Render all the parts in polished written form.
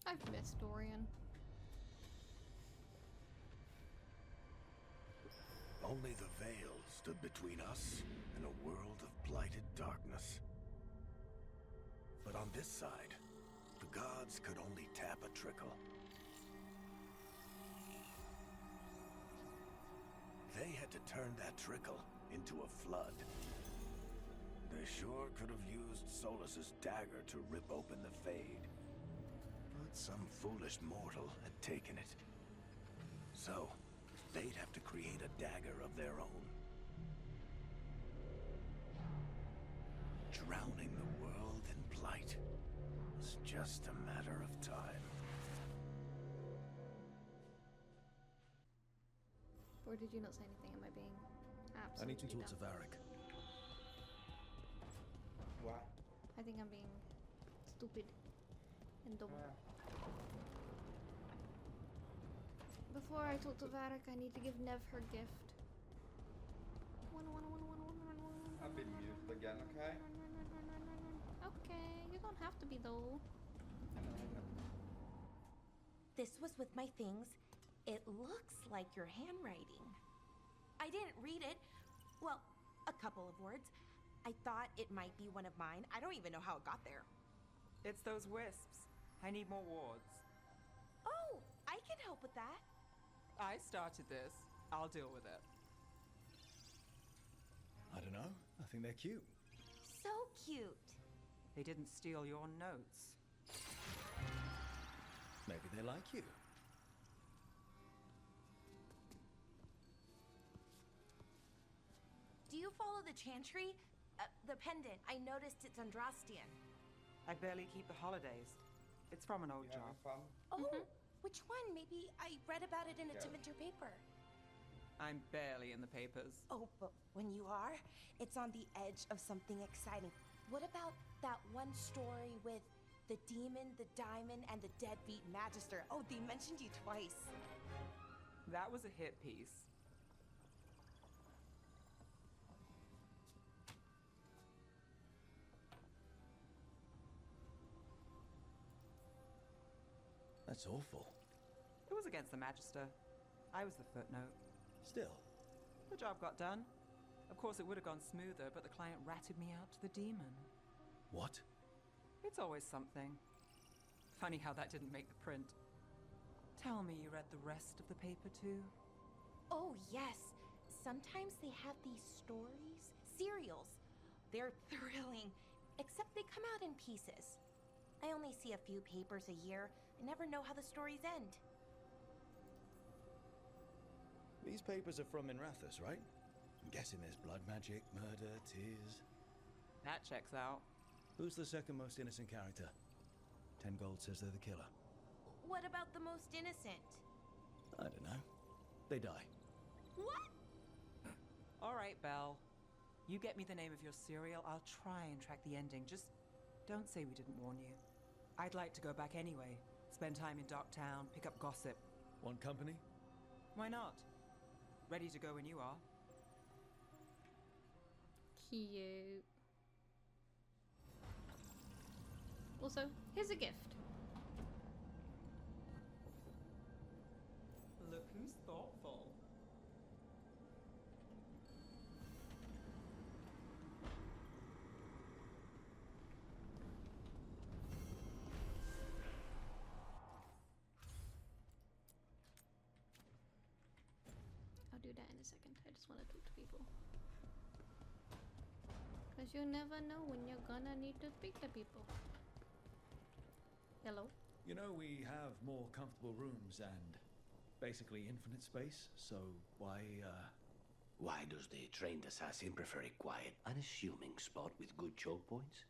I've missed Dorian. Only the veil stood between us and a world of blighted darkness. But on this side, the gods could only tap a trickle. They had to turn that trickle into a flood. They sure could have used Solus's dagger to rip open the Fade. But some foolish mortal had taken it. So, they'd have to create a dagger of their own. Drowning the world in blight was just a matter of time. Or did you not say anything? Am I being absolutely I need to talk to dumb? Varric. What? I think I'm being stupid and dumb. Before I talk to Varric, I need to give Nev her gift. I've been muted again, okay? Okay, you don't have to be though. This was with my things. It looks like your handwriting. I didn't read it. Well, a couple of words. I thought it might be one of mine. I don't even know how it got there. It's those wisps. I need more wards. Oh, I can help with that. I started this. I'll deal with it. I don't know. I think they're cute. So cute. They didn't steal your notes. Maybe they like you. Do you follow the chantry? The pendant. I noticed it's Andrastian. I barely keep the holidays. It's from an old You having job. fun? Oh, which one? Maybe I read about it in a Demeter paper. I'm barely in the papers. Oh, but when you are, it's on the edge of something exciting. What about that one story with the demon, the diamond, and the deadbeat magister? Oh, they mentioned you twice. That was a hit piece. That's awful. It was against the Magister. I was the footnote. Still. The job got done. Of course, it would have gone smoother, but the client ratted me out to the demon. What? It's always something. Funny how that didn't make the print. Tell me you read the rest of the paper too? Oh, yes. Sometimes they have these stories, serials. They're thrilling, except they come out in pieces. I only see a few papers a year. I never know how the stories end. These papers are from Minrathous, right? I'm guessing there's blood magic, murder, tears. That checks out. Who's the second most innocent character? 10 gold says they're the killer. What about the most innocent? I don't know. They die. What? All right, Belle. You get me the name of your serial, I'll try and track the ending. Just don't say we didn't warn you. I'd like to go back anyway. Spend time in Darktown, pick up gossip. Want company? Why not? Ready to go when you are. Cute. Also, here's a gift. Look who's thoughtful. I'll do that in a second. I just want to talk to people. Because you never know when you're gonna need to speak to people. Hello? You know, we have more comfortable rooms and basically infinite space, so why does the trained assassin prefer a quiet, unassuming spot with good choke points?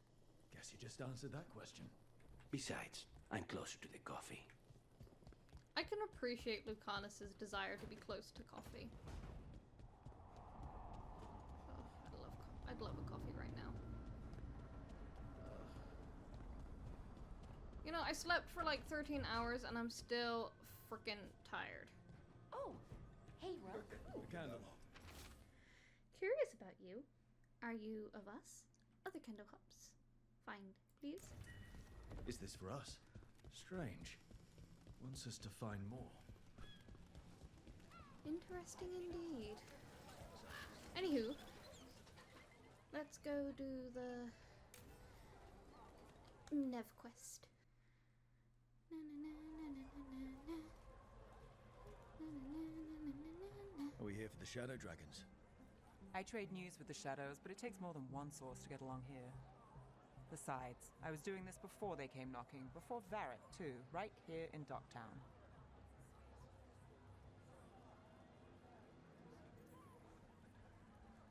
Guess you just answered that question. Besides, I'm closer to the coffee. I can appreciate Lucanus's desire to be close to coffee. Oh, I'd love a coffee right now. You know, I slept for like 13 hours and I'm still freaking tired. Oh, hey, Ro. The candle. Curious about you. Are you of us? Other candle hops. Find, please. Is this for us? Strange. wants us to find more. Interesting indeed. Anywho, let's go do the Nev quest. Are we here for the Shadow Dragons? I trade news with the Shadows, but it takes more than one source to get along here. Besides, I was doing this before they came knocking, before Varric too, right here in Docktown.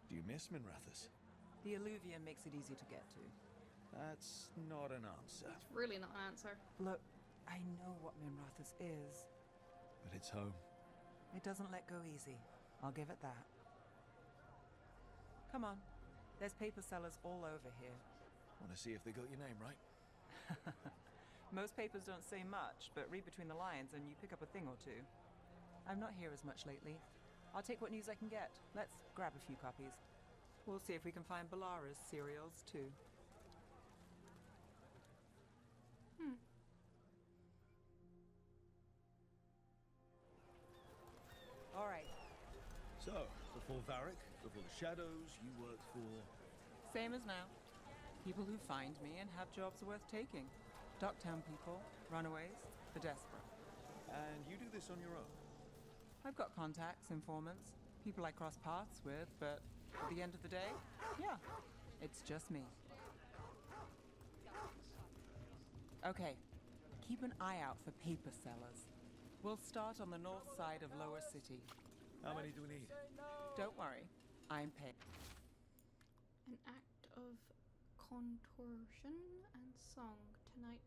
Do you miss Minrathous? The alluvium makes it easy to get to. That's not an answer. It's really not an answer. Look, I know what Minrathous is. But it's home. It doesn't let go easy. I'll give it that. Come on. There's paper sellers all over here. Want to see if they got your name right? Most papers don't say much, but read between the lines and you pick up a thing or two. I'm not here as much lately. I'll take what news I can get. Let's grab a few copies. We'll see if we can find Balara's cereals too. All right. So, before Varric, before the Shadows, you worked for... Same as now. People who find me and have jobs worth taking. Docktown people, runaways, the desperate. And you do this on your own? I've got contacts, informants, people I cross paths with, but at the end of the day, yeah, it's just me. Okay, keep an eye out for paper sellers. We'll start on the north side of Lower City. How many do we need? Don't worry, I'm paid. An act of contortion and song tonight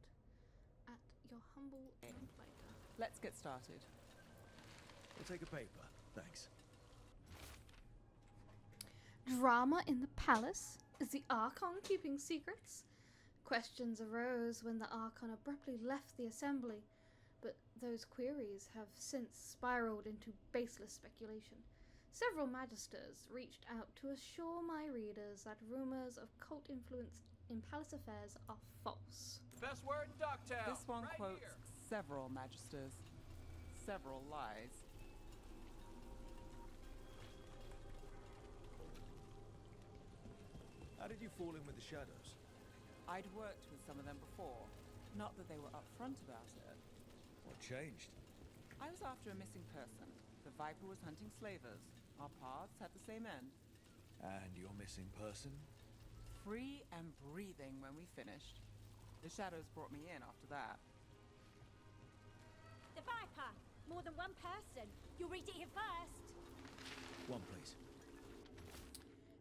at your humble lamplighter. Let's get started. We'll take a paper, thanks. Drama in the palace? Is the Archon keeping secrets? Questions arose when the Archon abruptly left the assembly, but those queries have since spiraled into baseless speculation. Several magisters reached out to assure my readers that rumors of cult influence in palace affairs are false. Best word in Docktown. This one right quotes here. several magisters, several lies. How did you fall in with the Shadows? I'd worked with some of them before. Not that they were upfront about it. What changed? I was after a missing person. The Viper was hunting slavers. Our paths had the same end. And your missing person? Free and breathing when we finished. The Shadows brought me in after that. The Viper! More than one person. You'll read it here first. One, please.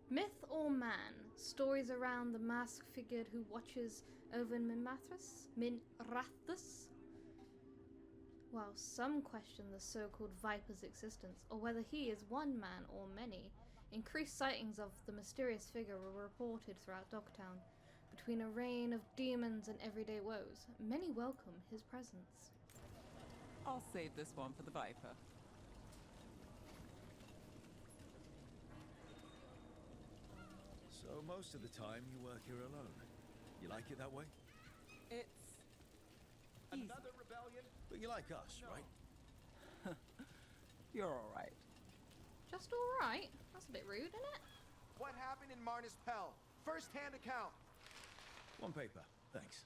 Myth or man? Stories around the masked figure who watches over Minrathous? While some question the so-called Viper's existence, or whether he is one man or many, increased sightings of the mysterious figure were reported throughout Docktown. Between a reign of demons and everyday woes, many welcome his presence. I'll save this one for the Viper. So most of the time you work here alone. You like it that way? It's easy. Another rebellion? But you like us, right? You're all right. Just alright? That's a bit rude, isn't it? What happened in Marnus Pell? First-hand account. One paper, thanks.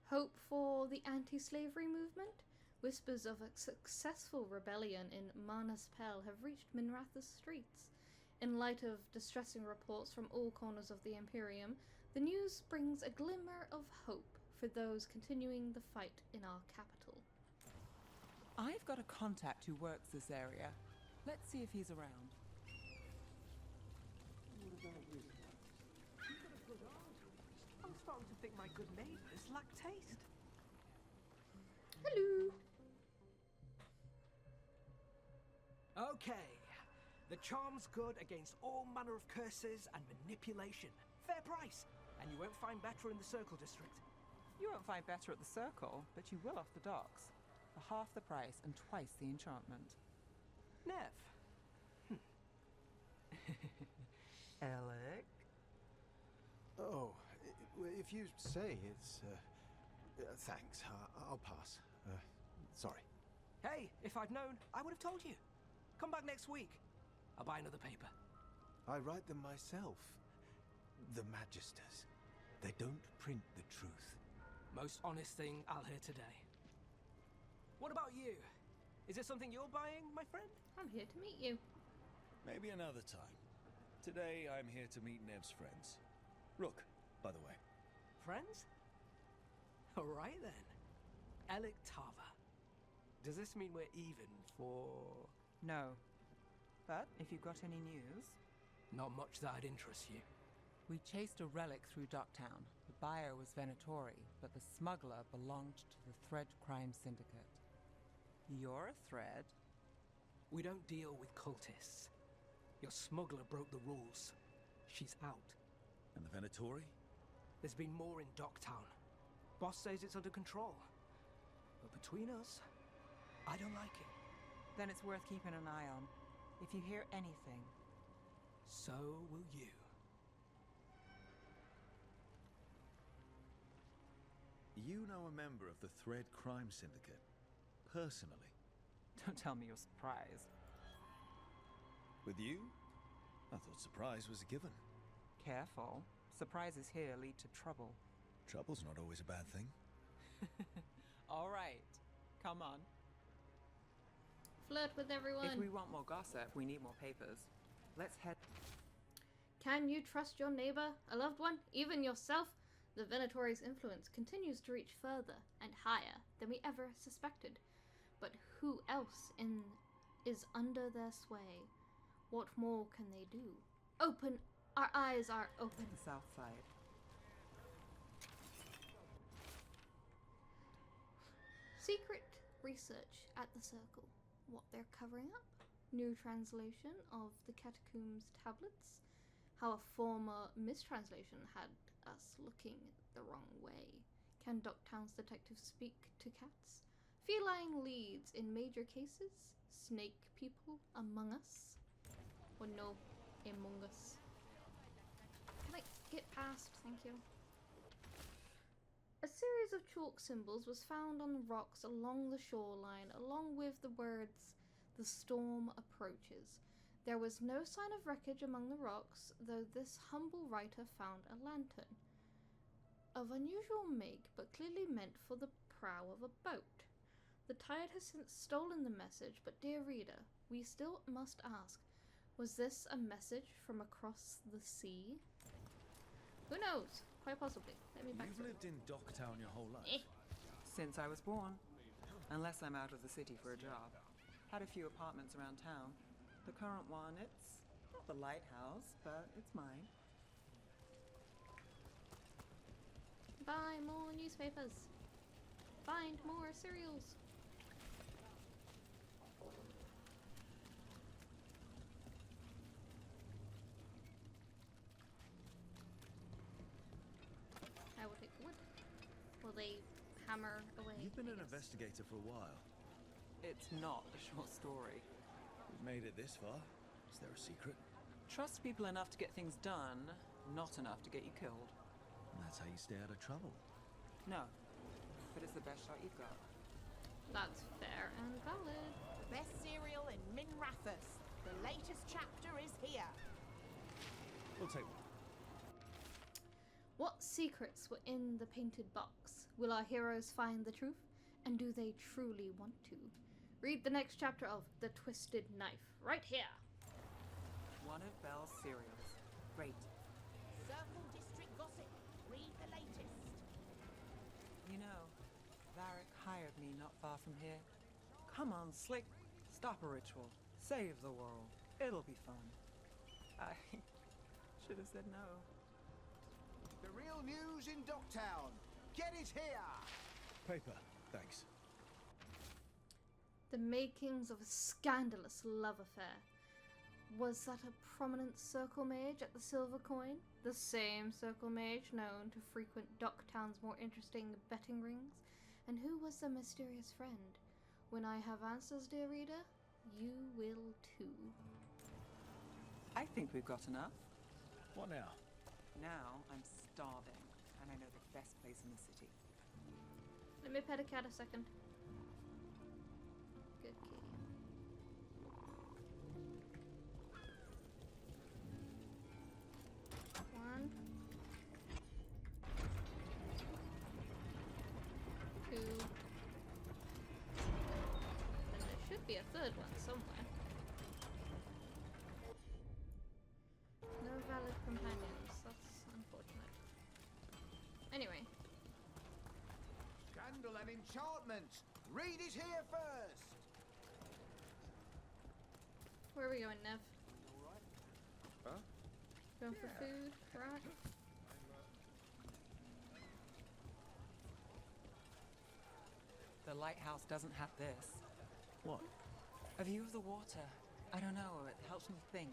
Hope for the anti-slavery movement? Whispers of a successful rebellion in Marnus Pell have reached Minrathous streets. In light of distressing reports from all corners of the Imperium, the news brings a glimmer of hope for those continuing the fight in our capital. I've got a contact who works this area. Let's see if he's around. I'm starting to think my good neighbors lack taste. Hello! Okay. The charm's good against all manner of curses and manipulation. Fair price. And you won't find better in the Circle District. You won't find better at the Circle, but you will off the docks. For half the price and twice the enchantment. Nev. Alec? Oh, if you say it's Thanks. I'll pass. Sorry. Hey, if I'd known, I would have told you. Come back next week. I'll buy another paper. I write them myself. The Magisters. They don't print the truth. Most honest thing I'll hear today. What about you? Is there something you're buying, my friend? I'm here to meet you. Maybe another time. Today, I'm here to meet Nev's friends. Rook, by the way. Friends? All right then. Elictava. Does this mean we're even for... No. But if you've got any news... Not much that'd interest you. We chased a relic through Docktown. The buyer was Venatori, but the smuggler belonged to the Thread Crime Syndicate. You're a Thread. We don't deal with cultists. Your smuggler broke the rules. She's out. And the Venatori? There's been more in Docktown. Boss says it's under control. But between us, I don't like it. Then it's worth keeping an eye on. If you hear anything... So will you. You know a member of the Thread Crime Syndicate, personally. Don't tell me you're surprised. With you? I thought surprise was a given. Careful. Surprises here lead to trouble. Trouble's not always a bad thing. All right. Come on. Flirt with everyone. If we want more gossip, we need more papers. Let's head... Can you trust your neighbor, a loved one, even yourself? The Venatori's influence continues to reach further and higher than we ever suspected. But who else is under their sway? What more can they do? Open! Our eyes are open. The south side. Secret research at the Circle. What they're covering up. New translation of the Catacombs tablets. How a former mistranslation had us looking the wrong way. Can Docktown's detectives speak to cats? Feline leads in major cases. Snake people among us. Or no, among us. Can I get past? Thank you. A series of chalk symbols was found on the rocks along the shoreline, along with the words, "The storm approaches." There was no sign of wreckage among the rocks, though this humble writer found a lantern. Of unusual make, but clearly meant for the prow of a boat. The tide has since stolen the message, but dear reader, we still must ask, was this a message from across the sea? Who knows? Quite possibly. Let me back. You've lived in Docktown your whole life? Since I was born. Unless I'm out of the city for a job. Had a few apartments around town. The current one, it's not the lighthouse, but it's mine. Buy more newspapers. Find more cereals. I will take wood. Will they hammer away? You've been an investigator for a while. It's not a short story. We've made it this far. Is there a secret? Trust people enough to get things done, not enough to get you killed. And that's how you stay out of trouble. No, but it's the best shot you've got. That's fair and valid. The best cereal in Min Rathus. The latest chapter is here. We'll take one. What secrets were in the painted box? Will our heroes find the truth? And do they truly want to? Read the next chapter of The Twisted Knife, right here. One of Belle's cereals. Great. Circle District Gossip. Read the latest. You know, Varric hired me not far from here. Come on, Slick. Stop a ritual. Save the world. It'll be fun. I should have said no. The real news in Docktown. Get it here! Paper, thanks. The makings of a scandalous love affair. Was that a prominent circle mage at the Silver Coin? The same circle mage known to frequent Docktown's more interesting betting rings? And who was the mysterious friend? When I have answers, dear reader, you will too. I think we've got enough. What now? Now I'm starving, and I know the best place in the city. Let me pet a cat a second. Good kitty. One. Two. And there should be a third one somewhere. No valid companions. That's unfortunate. Anyway. Scandal and enchantment! Read it here first! Where are we going, Nev? Huh? Going for food, right? The lighthouse doesn't have this. What? A view of the water. I don't know, it helps me think.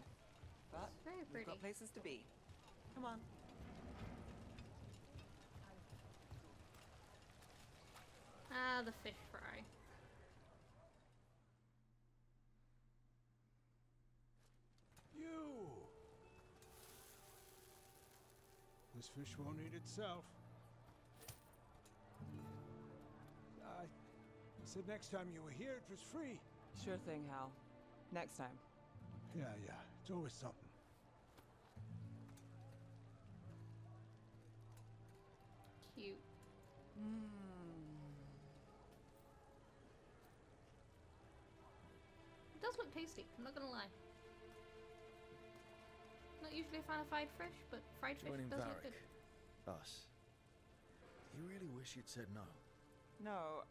But It's very we've pretty. got places to be. Come on. Ah, the fish fry. You! This fish won't eat itself. I said next time you were here it was free. Sure thing, Hal. Next time. Yeah, it's always something. Cute. It does look tasty, I'm not gonna lie. Not usually a fan of fried fish, but fried fish Joining does look Varric. good. Us. Do you really wish you'd said no? No.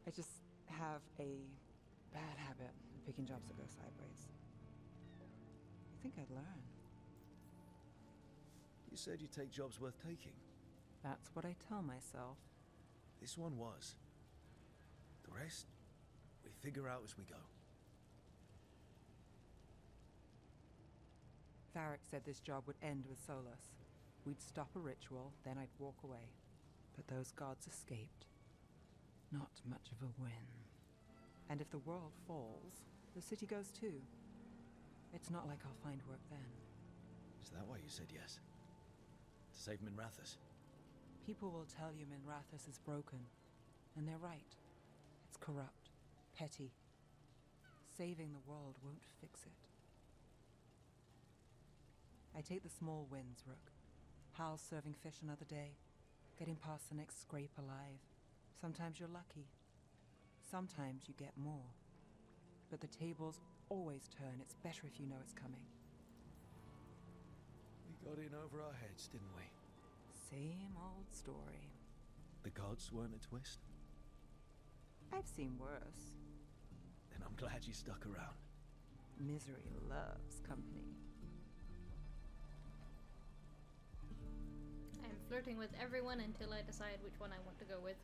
I just have a bad habit of picking jobs that go sideways. You think I'd learn? You said you'd take jobs worth taking. That's what I tell myself. This one was. The rest, we figure out as we go. Varric said this job would end with Solus. We'd stop a ritual, then I'd walk away. But those gods escaped. Not much of a win. And if the world falls, the city goes too. It's not like I'll find work then. Is that why you said yes? To save Minrathous? People will tell you Minrathous is broken. And they're right. It's corrupt. Petty. Saving the world won't fix it. I take the small wins, Rook. Hal serving fish another day. Getting past the next scrape alive. Sometimes you're lucky. Sometimes you get more. But the tables always turn. It's better if you know it's coming. We got in over our heads, didn't we? Same old story. The gods weren't a twist? I've seen worse. Then I'm glad you stuck around. Misery loves company. I'm flirting with everyone until I decide which one I want to go with.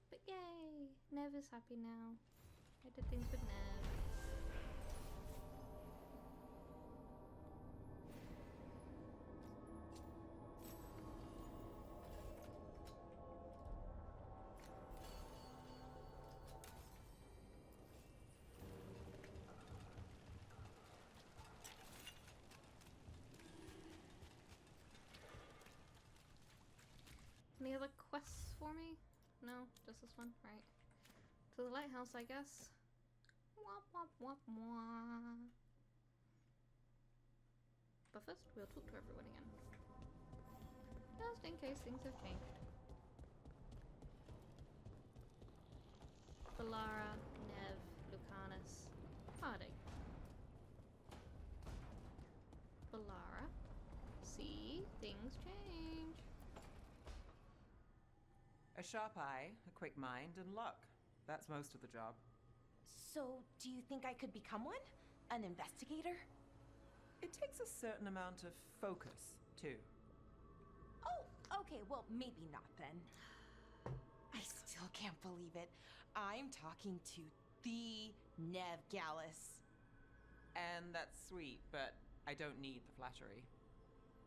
But yay! Nev is happy now. I did things with Nev. Any other quests for me? No, just this one, right? To the lighthouse, I guess. Wop wop wop wah. But first, we'll talk to everyone again. Just in case things have changed. Valara, Nev, Lucanus, Harding. Valara. See, things change. A sharp eye, a quick mind, and luck. That's most of the job. So, do you think I could become one? An investigator? It takes a certain amount of focus, too. Oh, okay, well, maybe not then. I still can't believe it. I'm talking to the Nev Gallus. And that's sweet, but I don't need the flattery.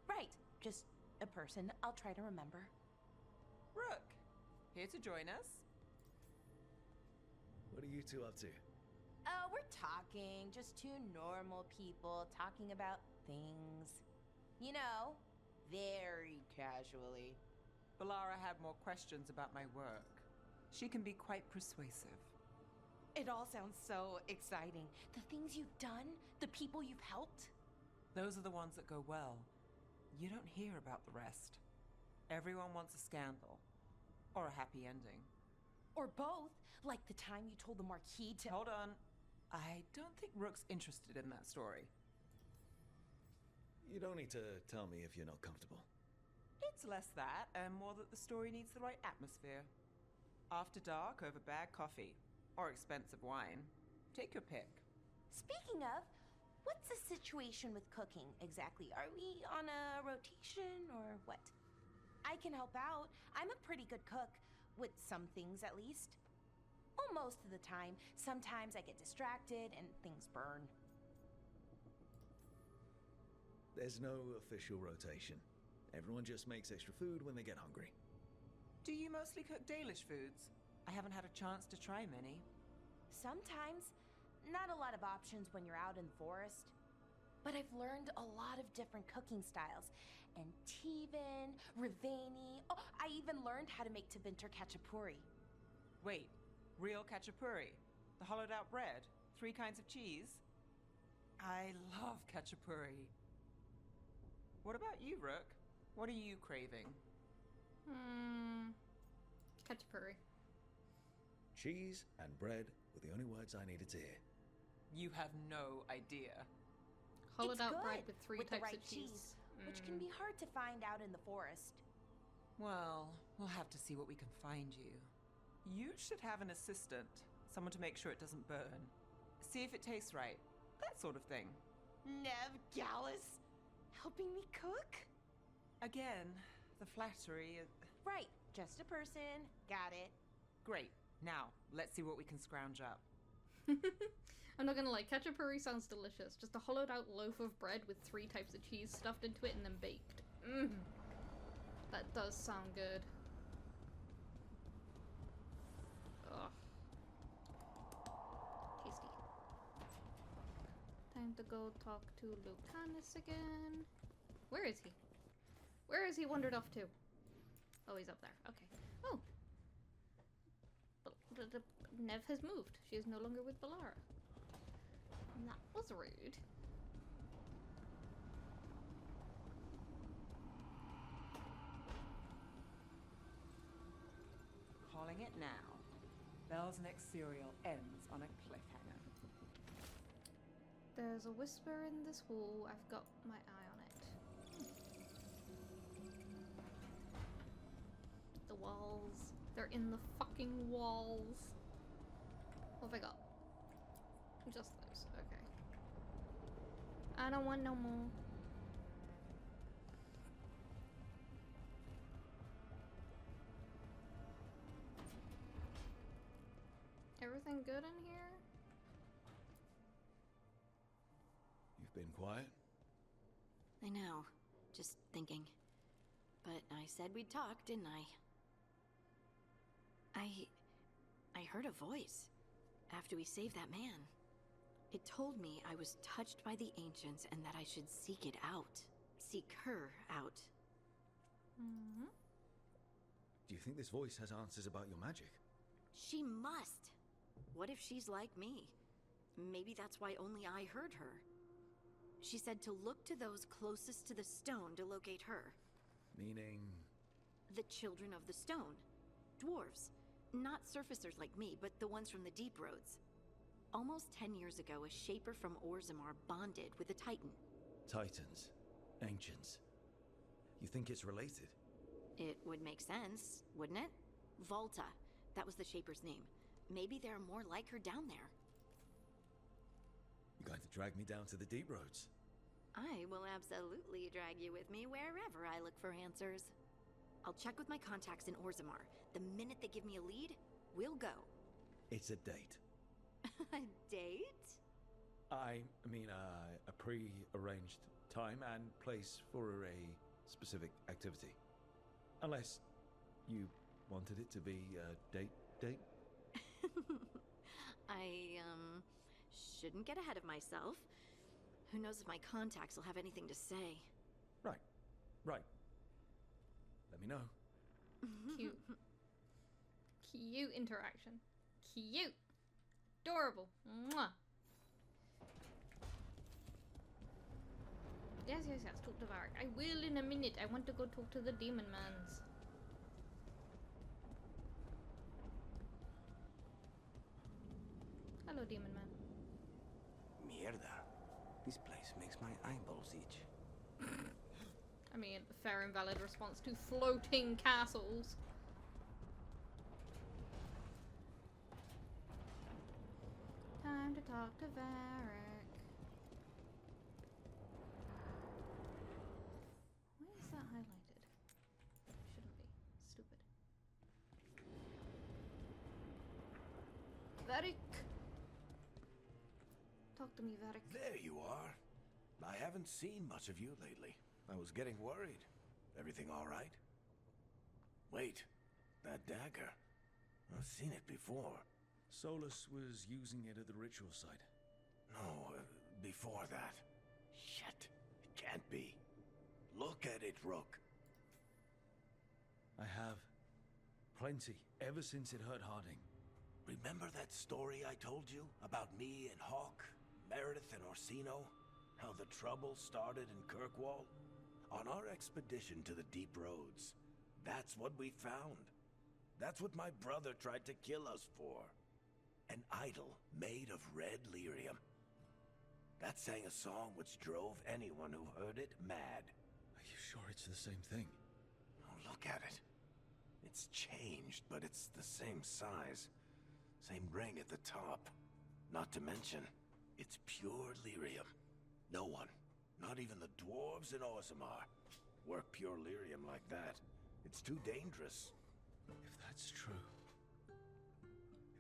Right, just a person I'll try to remember. Rook, here to join us? What are you two up to? We're talking, just two normal people talking about things. You know, very casually. Balara had more questions about my work. She can be quite persuasive. It all sounds so exciting. The things you've done, the people you've helped. Those are the ones that go well. You don't hear about the rest. Everyone wants a scandal. Or a happy ending. Or both, like the time you told the Marquis to— Hold on. I don't think Rook's interested in that story. You don't need to tell me if you're not comfortable. It's less that, and more that the story needs the right atmosphere. After dark over bad coffee. Or expensive wine. Take your pick. Speaking of, what's the situation with cooking exactly? Are we on a rotation or what? I can help out. I'm a pretty good cook. With some things, at least. Well, most of the time. Sometimes I get distracted and things burn. There's no official rotation. Everyone just makes extra food when they get hungry. Do you mostly cook Dalish foods? I haven't had a chance to try many. Sometimes. Not a lot of options when you're out in the forest. But I've learned a lot of different cooking styles. Antivan, Rivani. Oh, I even learned how to make Tevinter Khachapuri. Wait, real Khachapuri? The hollowed out bread? 3 kinds of cheese? I love Khachapuri. What about you, Rook? What are you craving? Khachapuri. Cheese and bread were the only words I needed to hear. You have no idea. Hollowed It's out good bread with 3 with the types right of cheese. which can be hard to find out in the forest. Well, we'll have to see what we can find you. You should have an assistant. Someone to make sure it doesn't burn. See if it tastes right. That sort of thing. Nev Gallus? Helping me cook? Again, the flattery is... Right, just a person. Got it. Great. Now, let's see what we can scrounge up. I'm not gonna lie, Khachapuri sounds delicious. Just a hollowed out loaf of bread with 3 types of cheese stuffed into it and then baked. That does sound good. Ugh. Tasty. Time to go talk to Lucanus again. Where is he? Where has he wandered off to? Oh, he's up there. Okay. Oh. Nev has moved. She is no longer with Balara. That was rude. Calling it now. Belle's next serial ends on a cliffhanger. There's a whisper in this hall. I've got my eye on it. The walls. They're in the fucking walls. What have I got? Just those. Okay. I don't want no more. Everything good in here? You've been quiet? I know. Just thinking. But I said we'd talk, didn't I? I heard a voice after we saved that man. It told me I was touched by the ancients and that I should seek it out. Seek her out. Do you think this voice has answers about your magic? She must. What if she's like me? Maybe that's why only I heard her. She said to look to those closest to the stone to locate her. Meaning? The children of the stone. Dwarves. Not surfacers like me, but the ones from the deep roads. Almost 10 years ago, a shaper from Orzammar bonded with a titan. Titans. Ancients. You think it's related? It would make sense, wouldn't it? Volta. That was the shaper's name. Maybe there are more like her down there. You're going to drag me down to the deep roads? I will absolutely drag you with me wherever I look for answers. I'll check with my contacts in Orzammar. The minute they give me a lead, we'll go. It's a date. A date? I mean, a pre-arranged time and place for a specific activity. Unless you wanted it to be a date? I, shouldn't get ahead of myself. Who knows if my contacts will have anything to say. Right. me know. Cute. Cute interaction. Cute. Adorable. Mwah. Yes, yes, yes. Talk to Varric. I will in a minute. I want to go talk to the demon mans. Hello, demon man. Mierda. This place makes my eyeballs itch. I mean, fair and valid response to floating castles. Time to talk to Varric. Why is that highlighted? Shouldn't be. Stupid. Varric! Talk to me, Varric. There you are. I haven't seen much of you lately. I was getting worried. Everything all right? Wait, that dagger. I've seen it before. Solus was using it at the ritual site. No, before that. Shit, it can't be. Look at it, Rook. I have. Plenty, ever since it hurt Harding. Remember that story I told you about me and Hawk, Meredith and Orsino? How the trouble started in Kirkwall? On our expedition to the Deep Roads, that's what we found. That's what my brother tried to kill us for. An idol made of red lyrium. That sang a song which drove anyone who heard it mad. Are you sure it's the same thing? Oh, look at it. It's changed, but it's the same size. Same ring at the top. Not to mention, it's pure lyrium. No one, not even the dwarves in Orzammar, work pure lyrium like that. It's too dangerous. If that's true,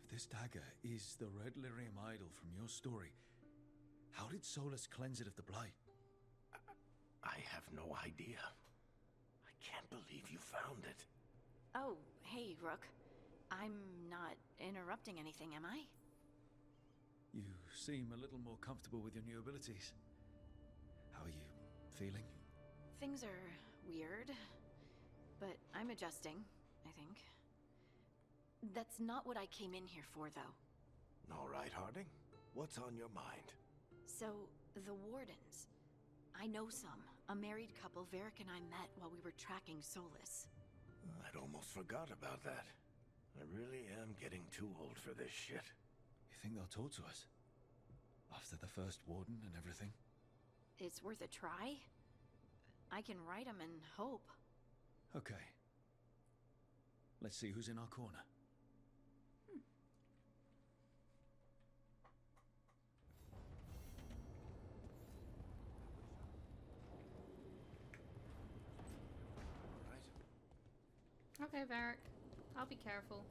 if this dagger is the red lyrium idol from your story, how did Solus cleanse it of the blight? I have no idea. I can't believe you found it. Oh, hey, Rook. I'm not interrupting anything, am I? You seem a little more comfortable with your new abilities. How are you feeling? Things are weird, but I'm adjusting, I think. That's not what I came in here for, though. All right, Harding. What's on your mind? So, the Wardens. I know some. A married couple Varric and I met while we were tracking Solus. I'd almost forgot about that. I really am getting too old for this shit. You think they'll talk to us? After the first warden and everything? It's worth a try. I can write them and hope. Okay. Let's see who's in our corner. Okay, Varric. I'll be careful.